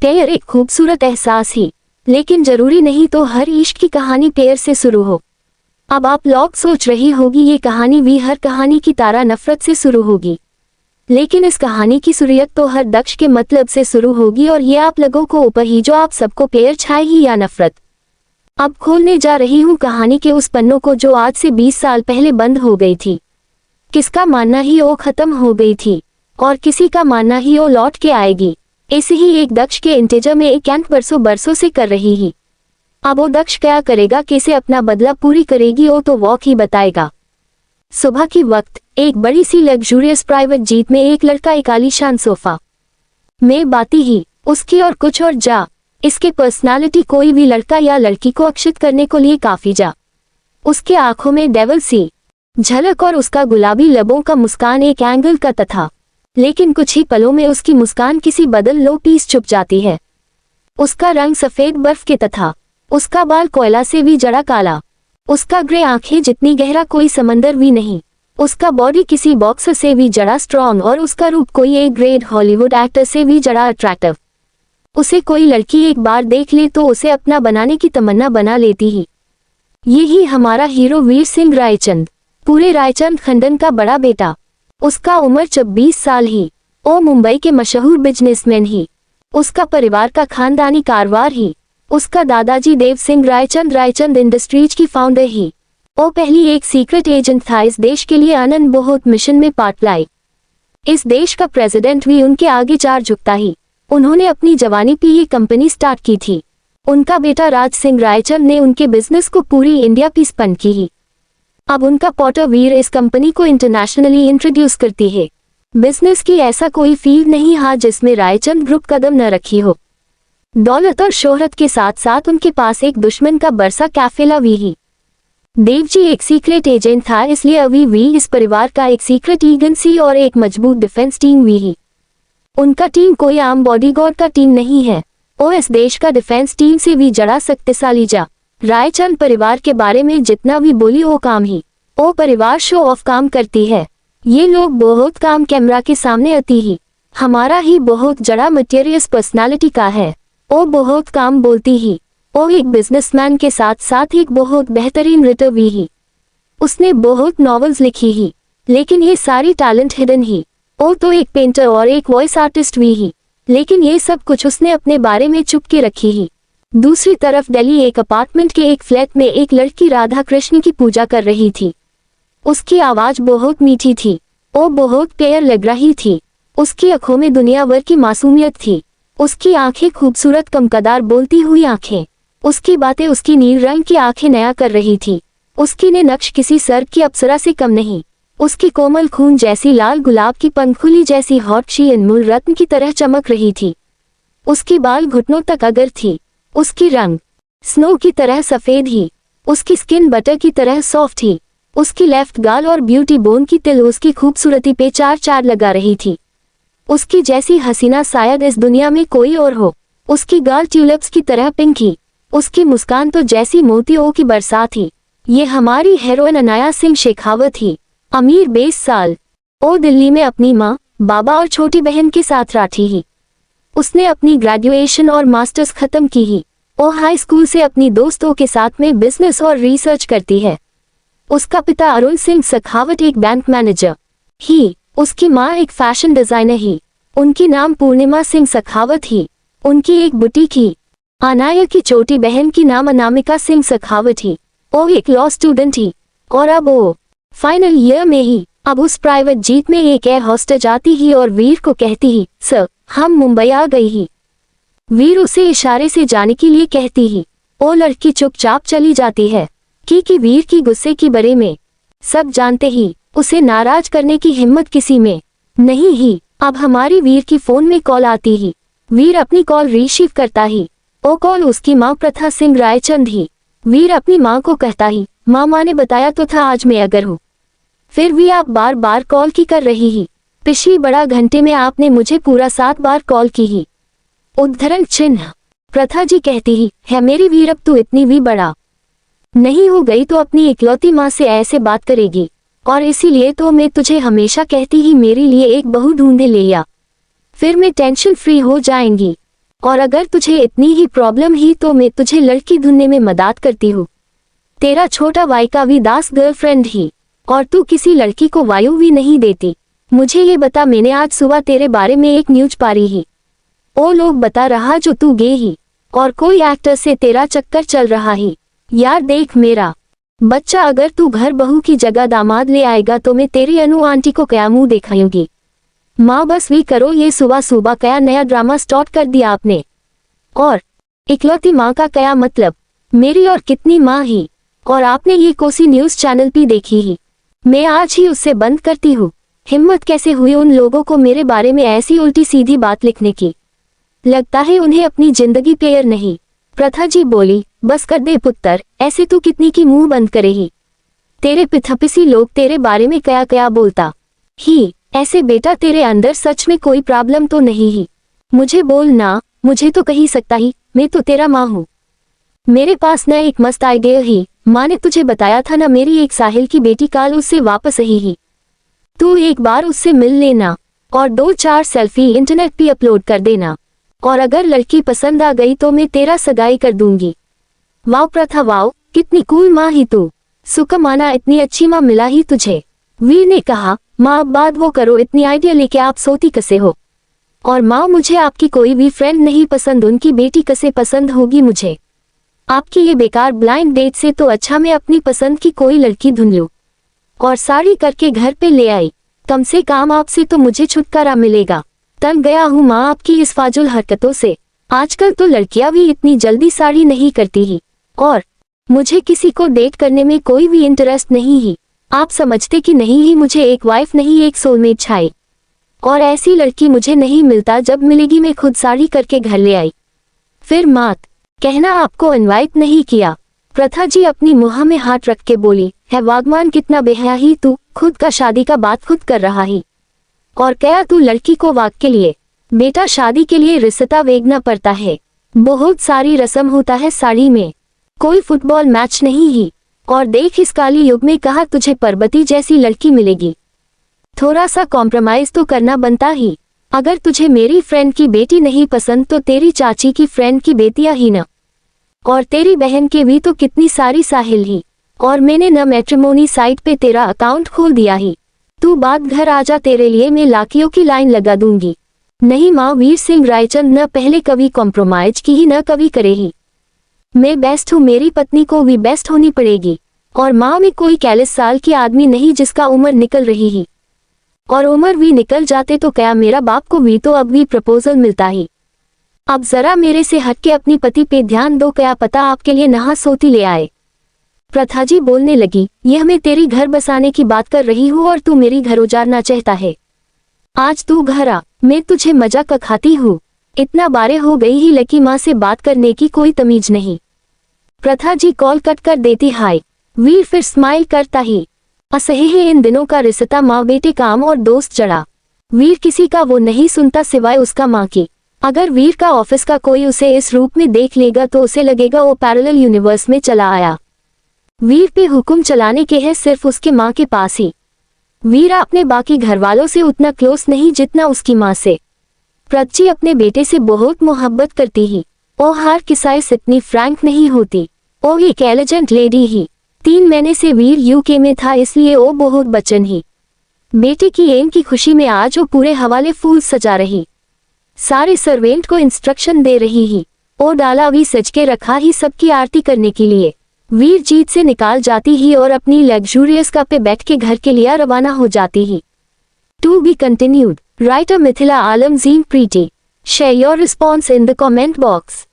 प्यार एक खूबसूरत एहसास ही, लेकिन जरूरी नहीं तो हर इश्क की कहानी प्यार से शुरू हो। अब आप लोग सोच रही होगी ये कहानी भी हर कहानी की तरह नफरत से शुरू होगी, लेकिन इस कहानी की शुरुआत तो हर दक्ष के मतलब से शुरू होगी और ये आप लोगों को ऊपर ही जो आप सबको प्यार छाए ही या नफरत। अब खोलने जा रही हूँ कहानी के उस पन्नों को जो आज से 20 साल पहले बंद हो गई थी। किसका मानना ही वो खत्म हो गई थी और किसी का मानना ही वो लौट के आएगी। ऐसे ही एक दक्ष के इंतजार में एक एंट बरसों से कर रही ही। अब वो दक्ष क्या करेगा, कैसे अपना बदला पूरी करेगी, वो तो वॉक ही बताएगा। सुबह की वक्त एक बड़ी सी लग्जूरियस प्राइवेट जीप में एक लड़का एक आलीशान सोफा में बाती ही उसकी और कुछ और जा इसके पर्सनालिटी कोई भी लड़का या लड़की को आकर्षित करने को लिए काफी जा। उसके आंखों में डेविल सी झलक और उसका गुलाबी लबों का मुस्कान एक एंगल का तथा, लेकिन कुछ ही पलों में उसकी मुस्कान किसी बदल लो पीस छुप जाती है। उसका रंग सफेद बर्फ के तथा उसका बाल कोयला से भी जड़ा काला, उसका ग्रे आंखें जितनी गहरा कोई समंदर भी नहीं, उसका बॉडी किसी बॉक्सर से भी जड़ा स्ट्रॉन्ग और उसका रूप कोई एक ग्रेट हॉलीवुड एक्टर से भी जड़ा अट्रैक्टिव। उसे कोई लड़की एक बार देख ले तो उसे अपना बनाने की तमन्ना बना लेती ही। यही हमारा हीरो वीर सिंह रायचंद, पूरे रायचंद खंडन का बड़ा बेटा। उसका उम्र 26 साल ही। ओ मुंबई के मशहूर बिजनेसमैन ही। उसका परिवार का खानदानी कारोबार ही। उसका दादाजी देव सिंह रायचंद इंडस्ट्रीज की फाउंडर ही। ओ पहली एक सीक्रेट एजेंट था इस देश के लिए अनंत बहुत मिशन में पार्ट लाई। इस देश का प्रेसिडेंट भी उनके आगे चार झुकता ही। उन्होंने अपनी जवानी पे ये कंपनी स्टार्ट की थी। उनका बेटा राज सिंह रायचंद ने उनके बिजनेस को पूरी इंडिया पे स्पन की ही। अब उनका पोटर वीर इस कंपनी को इंटरनेशनली इंट्रोड्यूस करती है। बिजनेस की ऐसा कोई फील्ड नहीं है जिसमें रायचंद ग्रुप कदम न रखी हो। दौलत और शोहरत के साथ साथ उनके पास एक दुश्मन का बरसा कैफेला भी ही। देवजी एक सीक्रेट एजेंट था, इसलिए अभी भी इस परिवार का एक सीक्रेट एजेंसी और एक मजबूत डिफेंस टीम भी ही। उनका टीम कोई आम बॉडीगार्ड का टीम नहीं है, वो इस देश का डिफेंस टीम से भी जड़ा शक्तिशाली जा। रायचंद परिवार के बारे में जितना भी बोली वो काम ही। वो परिवार शो ऑफ काम करती है। ये लोग बहुत काम कैमरा के सामने आती ही। हमारा ही बहुत जड़ा मटेरियस पर्सनालिटी का है। वो बहुत काम बोलती ही। वो एक बिजनेसमैन के साथ साथ एक बहुत बेहतरीन राइटर भी ही। उसने बहुत नॉवेल्स लिखी ही, लेकिन ये सारी टैलेंट हिडन ही। वो तो एक पेंटर और एक वॉइस आर्टिस्ट भी ही, लेकिन ये सब कुछ उसने अपने बारे में छुप के रखी ही। दूसरी तरफ दिल्ली एक अपार्टमेंट के एक फ्लैट में एक लड़की राधा कृष्ण की पूजा कर रही थी। उसकी आवाज बहुत मीठी थी। वो बहुत प्यार लग रही थी। उसकी आंखों में दुनिया भर की मासूमियत थी। उसकी आंखें खूबसूरत कमकदार बोलती हुई आंखें। उसकी बातें उसकी नील रंग की आंखें नया कर रही थी। उसकी ने नक्श किसी सर्प की अप्सरा से कम नहीं। उसकी कोमल खून जैसी लाल गुलाब की पंखुली जैसी हॉट शी अनमोल रत्न की तरह चमक रही थी। उसकी बाल घुटनों तक अगर थी। उसकी रंग स्नो की तरह सफेद ही। उसकी स्किन बटर की तरह सॉफ्ट ही। उसकी लेफ्ट गाल और ब्यूटी बोन की तिल उसकी खूबसूरती पे चार चार लगा रही थी। उसकी जैसी हसीना शायद इस दुनिया में कोई और हो। उसकी गाल ट्यूलिप्स की तरह पिंक ही। उसकी मुस्कान तो जैसी मोतियों की बरसात ही। ये हमारी हीरोइन अनाया सिंह शेखावत ही। अमीर 20 साल। वो दिल्ली में अपनी माँ, बाबा और छोटी बहन के साथ रहती ही। उसने अपनी ग्रेजुएशन और मास्टर्स खत्म की ही। वो हाई स्कूल से अपनी दोस्तों के साथ में बिजनेस और रिसर्च करती है। उसका पिता अरुण सिंह शेखावत एक बैंक मैनेजर ही। उसकी माँ एक फैशन डिजाइनर ही। उनकी नाम पूर्णिमा सिंह शेखावत ही। उनकी एक बुटीक ही। अनाया की छोटी बहन की नाम अनामिका सिंह शेखावत ही। वो एक लॉ स्टूडेंट ही और अब वो फाइनल ईयर में ही। अब उस प्राइवेट जीप में एक एयर होस्टेज आती ही और वीर को कहती ही, सर हम मुंबई आ गई ही। वीर उसे इशारे से जाने के लिए कहती ही। वो लड़की चुपचाप चली जाती है कि वीर की गुस्से की बारे में सब जानते ही उसे नाराज करने की हिम्मत किसी में नहीं ही। अब हमारी वीर की फोन में कॉल आती ही। वीर अपनी कॉल रिसीव करता ही। वो कॉल उसकी माँ प्रथा सिंह रायचंद ही। वीर अपनी माँ को कहता ही, माँ ने बताया तो था आज मैं अगर हूँ, फिर भी आप बार बार कॉल की कर रही ही। पिछली बड़ा घंटे में आपने मुझे पूरा 7 बार कॉल की ही। उद्धरण चिन्ह। प्रथा जी कहती ही, है मेरी वीर अब तू इतनी भी बड़ा नहीं हो गई तो अपनी इकलौती माँ से ऐसे बात करेगी, और इसीलिए तो मैं तुझे हमेशा कहती ही मेरे लिए एक बहू ढूंढे ले आ, फिर मैं टेंशन फ्री हो जाएंगी। और अगर तुझे इतनी ही प्रॉब्लम ही तो मैं तुझे लड़की ढूंढने में मदद करती हूँ। तेरा छोटा भाई का भी दास गर्लफ्रेंड ही, और तू किसी लड़की को वायु भी नहीं देती। मुझे ये बता, मैंने आज सुबह तेरे बारे में एक न्यूज पारी ही। ओ लोग बता रहा जो तू गे ही और कोई एक्टर से तेरा चक्कर चल रहा ही। यार देख मेरा बच्चा, अगर तू घर बहू की जगह दामाद ले आएगा तो मैं तेरी अनु आंटी को क्या मुंह दिखाऊंगी। माँ बस भी करो, ये सुबह सुबह क्या नया ड्रामा स्टार्ट कर दिया आपने। और इकलौती माँ का क्या मतलब, मेरी और कितनी माँ ही। और आपने ये कोसी न्यूज चैनल भी देखी ही। मैं आज ही उससे बंद करती हूँ। हिम्मत कैसे हुई उन लोगों को मेरे बारे में ऐसी उल्टी सीधी बात लिखने की। लगता है उन्हें अपनी जिंदगी प्यार नहीं। प्रथा जी बोली, बस कर दे पुत्र, ऐसे तू कितनी की मुंह बंद करेही। तेरे पिथपिसी लोग तेरे बारे में क्या क्या बोलता ही। ऐसे बेटा तेरे अंदर सच में कोई प्रॉब्लम तो नहीं ही। मुझे बोल ना, मुझे तो कही सकता ही, मैं तो तेरा माँ हूँ। मेरे पास न एक मस्त आइडिया ही। माँ ने तुझे बताया था ना, मेरी एक साहिल की बेटी काल उससे वापस आई ही। तू एक बार उससे मिल लेना और 2-4 सेल्फी इंटरनेट पे अपलोड कर देना, और अगर लड़की पसंद आ गई तो मैं तेरा सगाई कर दूंगी। वाओ प्रथा वाओ, कितनी कूल माँ ही तू। सुकमाना, इतनी अच्छी माँ मिला ही तुझे। वीर ने कहा, माँ अब बात वो करो, इतनी आइडिया लेके आप सोती कसे हो। और माँ मुझे आपकी कोई भी फ्रेंड नहीं पसंद, उनकी बेटी कसे पसंद होगी मुझे। आपकी ये बेकार ब्लाइंड डेट से तो अच्छा मैं अपनी पसंद की कोई लड़की ढूंढ लूं और साड़ी करके घर पे ले आई। कम से कम आपसे तो मुझे छुटकारा मिलेगा। तंग गया हूँ माँ आपकी इस फाजुल हरकतों से। आजकल तो लड़कियां भी इतनी जल्दी साड़ी नहीं करती ही, और मुझे किसी को डेट करने में कोई भी इंटरेस्ट नहीं ही। आप समझते कि नहीं ही, मुझे एक वाइफ नहीं एक सोलमेट चाहिए, और ऐसी लड़की मुझे नहीं मिलता। जब मिलेगी मैं खुद साड़ी करके घर ले आई। फिर मात कहना आपको इनवाइट नहीं किया। प्रथा जी अपनी मुँह में हाथ रख के बोली, है वागमान कितना बेहया ही तू, खुद का शादी का बात खुद कर रहा ही। और क्या तू लड़की को वाक के लिए? बेटा शादी के लिए रिश्ता वेगना पड़ता है, बहुत सारी रस्म होता है साड़ी में, कोई फुटबॉल मैच नहीं ही। और देख इस काली युग में कहा तुझे पर्वती जैसी लड़की मिलेगी। थोड़ा सा कॉम्प्रोमाइज तो करना बनता ही। अगर तुझे मेरी फ्रेंड की बेटी नहीं पसंद तो तेरी चाची की फ्रेंड की बेटियां ही न, और तेरी बहन के भी तो कितनी सारी साहिल ही। और मैंने न मैट्रिमोनी साइट पे तेरा अकाउंट खोल दिया ही। तू बात घर आजा, तेरे लिए मैं लाखियों की लाइन लगा दूंगी। नहीं माँ, वीर सिंह रायचंद न पहले कभी कॉम्प्रोमाइज की ही न कभी करे ही। मैं बेस्ट हूँ, मेरी पत्नी को भी बेस्ट होनी पड़ेगी। और माँ में कोई 41 साल की आदमी नहीं जिसका उम्र निकल रही ही, और उम्र भी निकल जाते तो क्या मेरा बाप को भी तो अब भी प्रपोजल मिलता ही। अब जरा मेरे से हट के अपनी पति पे ध्यान दो, क्या पता आपके लिए नहा सोती ले आए। प्रथा जी बोलने लगी, यह मैं तेरी घर बसाने की बात कर रही हूँ और तू मेरी घर उजाड़ना चाहता है। आज तू घर आ, मैं तुझे मजा का खाती हूँ। इतना बारे हो गई ही, लकी माँ से बात करने की कोई तमीज नहीं। प्रथा जी कॉल कट कर देती। हाय। वीर फिर स्माइल करता ही। असही है इन दिनों का रिश्ता, माँ बेटे काम और दोस्त जड़ा। वीर किसी का वो नहीं सुनता सिवाय उसका माँ की। अगर वीर का ऑफिस का कोई उसे इस रूप में देख लेगा तो उसे लगेगा वो पैरेलल यूनिवर्स में चला आया। वीर पे हुक्म चलाने के है सिर्फ उसके माँ के पास ही। वीर अपने बाकी घर वालों से उतना क्लोज नहीं जितना उसकी माँ से। प्रची अपने बेटे से बहुत मोहब्बत करती ही। ओ हर किसाई से इतनी फ्रैंक नहीं होती। ओ एक एलिजेंट लेडी ही। 3 महीने से वीर यूके में था, इसलिए वो बहुत बचन ही। बेटे की एम की खुशी में आज वो पूरे हवाले फूल सजा रही, सारे सर्वेंट को इंस्ट्रक्शन दे रही ही। ओ डाला भी सज के रखा ही सबकी आरती करने के लिए। वीर जीत से निकाल जाती ही और अपनी लग्जूरियस कार पे बैठ के घर के लिए रवाना हो जाती ही। To be continued. Writer Mithila Alam जीन प्रीटी। Share your response in the comment box.